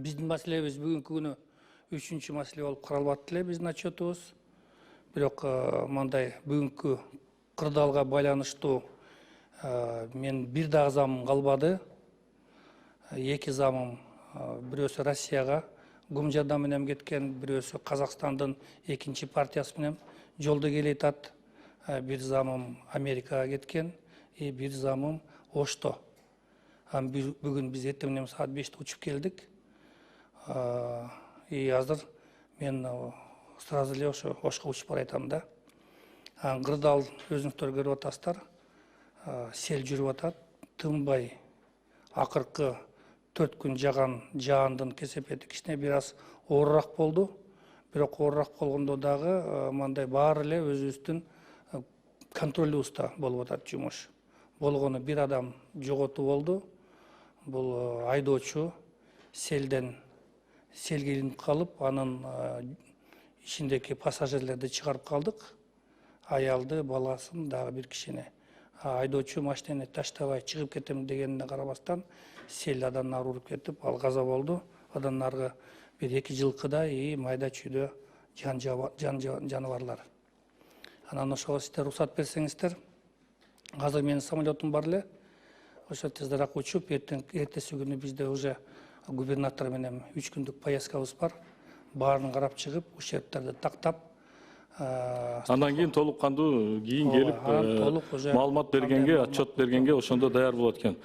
Биздин маселебиз бүгүнкү күнү 3-чү маселе болуп каралбатты эле биздин отчетубуз. Бирок мындай бүгүнкү кырдаалга байланыштуу мен бир дагы замым калбады. Эки замым бирөөсү Россияга гум жардам менен кеткен, бирөөсү Казакстандын экинчи партиясы менен жолдо келе атат. Бир замым Америкага кеткен, бир замым Ошто. Бүгүн биз эртең менен саат 5-те учуп келдик. Азыр мен сразу эле ошо Ошко учуп баратам да. Кырдаал өзүңүздөр көрүп атасыздар. Сел жүрүп атат, тынбай. Акыркы 4 күн жаган жаандын кесепети кичине бир аз оорураак болду. Бирок оорураак болгондо дагы мындай баары эле өзүбүздүн контролубузда болуп атат жумуш. Болгону бир адам жоготуу болду. Бул айдоочу селге илинип калып, анын ичиндеги пассажирлерди чыгарып калдык. Аялды, баласын, дагы бир кишини. Айдоочу машинени таштабай чыгып кетем дегенине карабастан сел адан нары уруп кетип, ал каза болду. Адан наргы бир 2 жылкыдай майда чүйдө жаныбарлар. Анан ошого сиздер уруксат берсеңиздер, азыр менин самолетум бар эле. Ошо тезирээк учуп, эртеси күнү бизде уже губернатор менен 3 күндүк поездкабыз бар. Баарын карап чыгып, ущербтерди тактап, андан кийин толук кандуу кийин келип маалымат бергенге, отчет бергенге ошондо даяр болот экен.